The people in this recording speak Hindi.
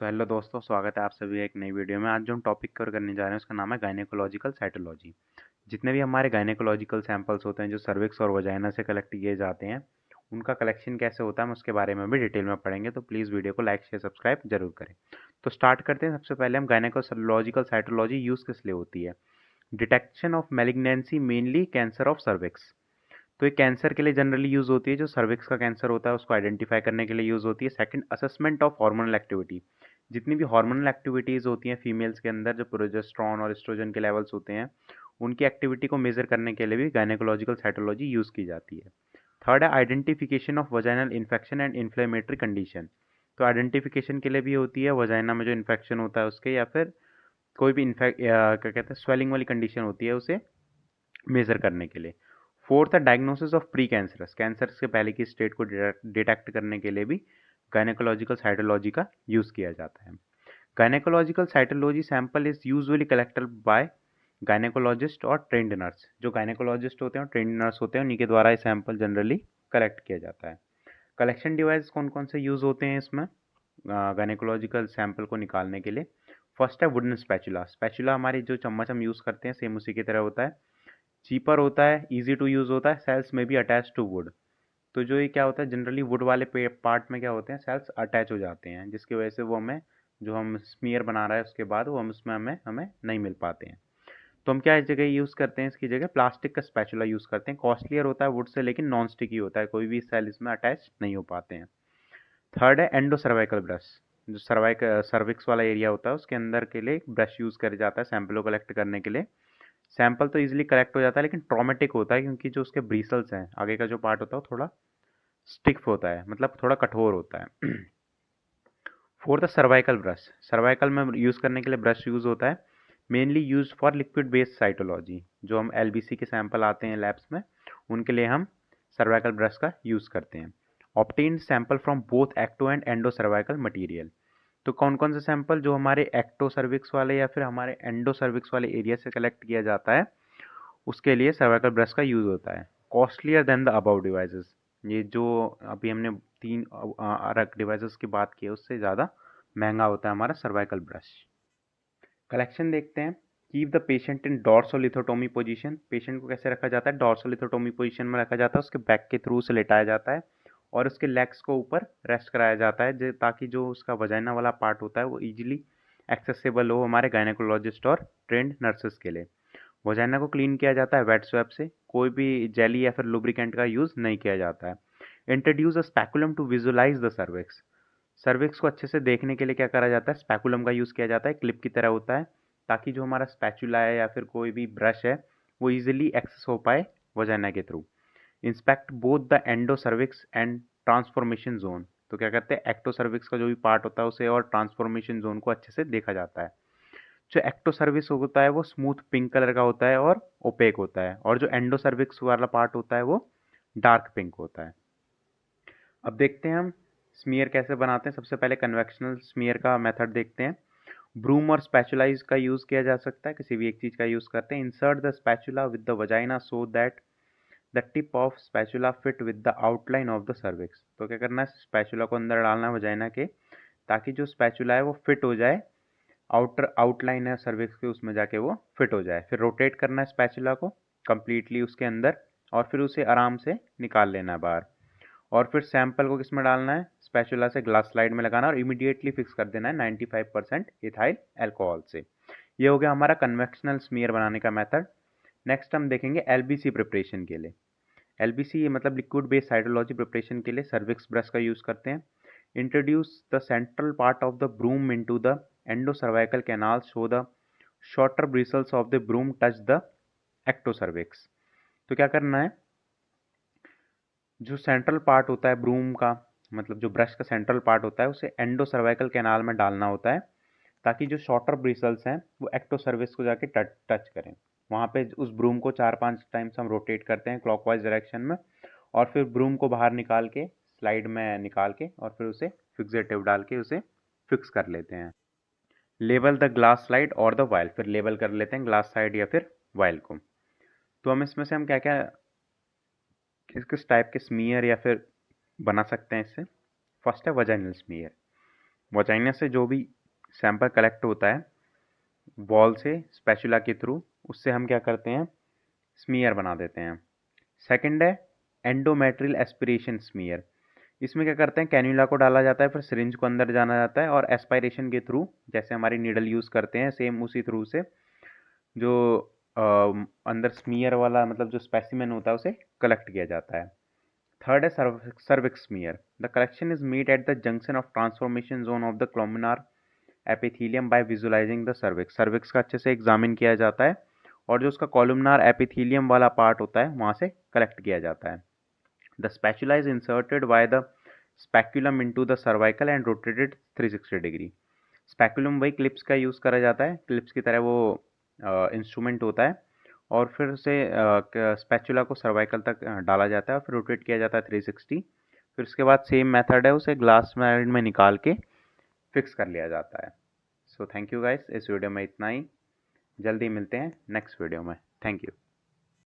हेलो दोस्तों, स्वागत है आप सभी एक नई वीडियो में। आज जो हम टॉपिक कवर करने जा रहे हैं उसका नाम है गायनेकोलॉजिकल साइटोलॉजी। जितने भी हमारे गायनेकोलॉजिकल सैंपल्स होते हैं जो सर्विक्स और वजाइना से कलेक्ट किए जाते हैं, उनका कलेक्शन कैसे होता है हम उसके बारे में भी डिटेल में पढ़ेंगे। तो प्लीज़ वीडियो को लाइक शेयर सब्सक्राइब जरूर करें। तो स्टार्ट करते हैं। सबसे पहले हम गायनेकोलॉजिकल साइटोलॉजी यूज़ किस लिए होती है। Detection of malignancy, mainly cancer of cervix. तो ये कैंसर के लिए जनरली यूज़ होती है, जो सर्विक्स का कैंसर होता है उसको आइडेंटिफाई करने के लिए यूज़ होती है। Second, assessment of hormonal activity. जितनी भी हार्मोनल एक्टिविटीज़ होती हैं फीमेल्स के अंदर, जो प्रोजेस्टेरॉन और एस्ट्रोजन के लेवल्स होते हैं, उनकी एक्टिविटी को मेजर करने के लिए भी गायनेकोलॉजिकल साइटोलॉजी यूज़ की जाती है। थर्ड है identification of vaginal infection and inflammatory condition. तो आइडेंटिफिकेशन के लिए भी होती है, वजाइना में जो इन्फेक्शन होता है उसके, या फिर कोई भी क्या कहते हैं स्वेलिंग वाली कंडीशन होती है, उसे मेजर करने के लिए। फोर्थ है diagnosis of pre cancerous. Cancer के पहले की स्टेट को डिटेक्ट करने के लिए भी गायनेकोलॉजिकल साइटोलॉजी का यूज़ किया जाता है। Gynaecological cytology sample is usually collected by gynaecologist और ट्रेंड नर्स। जो गायनेकोलॉजिस्ट होते हैं और ट्रेंड नर्स होते हैं, उन्हीं के द्वारा ये सैंपल जनरली कलेक्ट किया जाता है। कलेक्शन डिवाइस कौन कौन से यूज़ होते हैं इसमें गायनेकोलॉजिकल सैंपल को निकालने के लिए। फर्स्ट है वुडन स्पैचुला। स्पैचुला हमारी जो चम्मच हम यूज़ करते हैं सेम उसी की तरह होता है, चीपर होता है, इजी टू यूज़ होता है, सेल्स में भी अटैच टू वुड। तो जो ये क्या होता है, जनरली वुड वाले पार्ट में क्या होते हैं, सेल्स अटैच हो जाते हैं, जिसकी वजह से वो हमें, जो हम स्मीयर बना रहा है उसके बाद, वो हम उसमें हमें हमें नहीं मिल पाते हैं। तो हम क्या इस जगह यूज़ करते हैं, इसकी जगह प्लास्टिक का स्पैचुला यूज़ करते हैं। कॉस्टलियर होता है वुड से, लेकिन नॉन स्टिकी होता है, कोई भी सेल इसमें अटैच नहीं हो पाते हैं। थर्ड है एंडो सर्वाइकल ब्रश। जो सर्विक्स वाला एरिया होता है उसके अंदर के लिए ब्रश यूज़ किया जाता है सैंपल को कलेक्ट करने के लिए। सैंपल तो इजीली कलेक्ट हो जाता है, लेकिन ट्रॉमेटिक होता है, क्योंकि जो उसके ब्रीसल्स हैं, आगे का जो पार्ट होता है, वो थोड़ा स्टिफ होता है, मतलब थोड़ा कठोर होता है। Fourth cervical brush. सर्वाइकल में यूज़ करने के लिए ब्रश यूज़ होता है, mainly use for liquid based cytology. जो हम एलबीसी के सैंपल आते हैं लैब्स में, उनके लिए हम सर्वाइकल ब्रश का यूज़ करते हैं। Obtain sample from both ecto and endo cervical material. तो कौन कौन से सैंपल जो हमारे एक्टो सर्विक्स वाले या फिर हमारे एंडो सर्विक्स वाले एरिया से कलेक्ट किया जाता है, उसके लिए सर्वाइकल ब्रश का यूज़ होता है। Costlier then the above devices. ये जो अभी हमने तीन अलग डिवाइसेस की बात की है, उससे ज़्यादा महंगा होता है हमारा सर्वाइकल ब्रश। कलेक्शन देखते हैं। Keep the patient in dorsolithotomy position. Patient को कैसे रखा जाता है, डॉर्सोलिथोटोमी पोजीशन में रखा जाता है, उसके बैक के थ्रू से लेटाया जाता है और उसके लेग्स को ऊपर रेस्ट कराया जाता है, ताकि जो उसका वजाइना वाला पार्ट होता है वो इजीली एक्सेसिबल हो हमारे गायनेकोलॉजिस्ट और ट्रेंड नर्सेस के लिए। वजाइना को क्लीन किया जाता है वेट स्वैप से, कोई भी जेली या फिर लुब्रिकेंट का यूज़ नहीं किया जाता है। Introduce a speculum to visualise the cervix. Cervix को अच्छे से देखने के लिए क्या करा जाता है, स्पैकुलम का यूज़ किया जाता है, क्लिप की तरह होता है, ताकि जो हमारा स्पैचुला है या फिर कोई भी ब्रश है, वो इजीली एक्सेस हो पाए वजाइना के through. Inspect both the endo cervix and transformation zone. तो क्या कहते हैं, एक्टो सर्विक्स का जो भी पार्ट होता है उसे और ट्रांसफॉर्मेशन जोन को अच्छे से देखा जाता है। जो एक्टो सर्विक्स होता है वो स्मूथ पिंक कलर का होता है और ओपेक होता है, और जो एंडो सर्विक्स वाला पार्ट होता है वो डार्क पिंक होता है। अब देखते हैं हम स्मीयर कैसे बनाते हैं। सबसे पहले कन्वेक्शनल स्मीयर का मेथड देखते हैं। ब्रूम और स्पैचुलाइज का यूज़ किया जा सकता है, किसी भी एक चीज़ का यूज़ करते हैं। Insert the spatula with the vagina so that the tip of spatula fit with the outline of the cervix. तो क्या करना है, स्पैचुला को अंदर डालना है वजाइना के, ताकि जो स्पैचुला है वो फिट हो जाए, आउटर आउटलाइन है सर्विक्स के, उसमें जाके वो फिट हो जाए। फिर रोटेट करना है स्पैचुला को कंप्लीटली उसके अंदर, और फिर उसे आराम से निकाल लेना है बाहर। और फिर सैंपल को किस में डालना है, स्पैचुला से ग्लास स्लाइड में लगाना और इमीडिएटली फिक्स कर देना है 95% इथाइल अल्कोहल से। ये हो गया हमारा कन्वेक्शनल स्मीयर बनाने का मेथड। नेक्स्ट हम देखेंगे एलबीसी प्रिपरेशन के लिए। एलबीसी मतलब लिक्विड बेस्ड साइटोलॉजी प्रिपरेशन के लिए सर्विक्स ब्रश का यूज़ करते हैं। Introduce the central part of the broom into the endo cervical canal so the shorter bristles of the broom touch the ecto cervix. तो क्या करना है, जो सेंट्रल पार्ट होता है ब्रूम का, मतलब जो ब्रश का सेंट्रल पार्ट होता है, उसे एंडो सर्वाइकल कैनाल में डालना होता है, ताकि जो शॉर्टर ब्रिसल्स हैं वो एक्टो सर्विस को जाके टच करें। वहाँ पे उस ब्रूम को 4-5 टाइम्स हम रोटेट करते हैं क्लॉकवाइज डायरेक्शन में, और फिर ब्रूम को बाहर निकाल के स्लाइड में निकाल के, और फिर उसे फिक्सेटिव डाल के उसे फिक्स कर लेते हैं। लेबल द ग्लास स्लाइड और द वायल। फिर लेबल कर लेते हैं ग्लास साइड या फिर वायल को। तो हम इसमें से हम क्या क्या किस किस टाइप के स्मीयर या फिर बना सकते हैं इससे। फर्स्ट है वजाइनल स्मीयर। वजाइना से जो भी सैंपल कलेक्ट होता है बॉल से स्पैचुला के थ्रू, उससे हम क्या करते हैं, स्मीयर बना देते हैं। सेकंड है एंडोमेट्रियल एस्पिरेशन स्मीयर। इसमें क्या करते हैं, कैन्यूला को डाला जाता है, फिर सिरिंज को अंदर जाना जाता है और एस्पायरेशन के थ्रू, जैसे हमारी नीडल यूज़ करते हैं सेम उसी थ्रू से जो अंदर स्मीयर वाला मतलब जो स्पेसिमेन होता है उसे कलेक्ट किया जाता है। थर्ड है cervix smear. The collection is made at the junction of transformation zone of the columnar epithelium by visualizing the cervix. Cervix का अच्छे से एग्जामिन किया जाता है और जो उसका कॉलमनार एपिथेलियम वाला पार्ट होता है वहाँ से कलेक्ट किया जाता है। The spatula is inserted by the speculum into the cervical and rotated 360 degree. Speculum वही क्लिप्स का यूज़ करा जाता है, क्लिप्स की तरह वो इंस्ट्रूमेंट होता है और फिर से स्पैचुला को सर्वाइकल तक डाला जाता है और फिर रोटेट किया जाता है 360। फिर उसके बाद सेम मेथड है, उसे ग्लास में निकाल के फिक्स कर लिया जाता है। सो थैंक यू गाइस, इस वीडियो में इतना ही। जल्दी मिलते हैं नेक्स्ट वीडियो में। Thank you.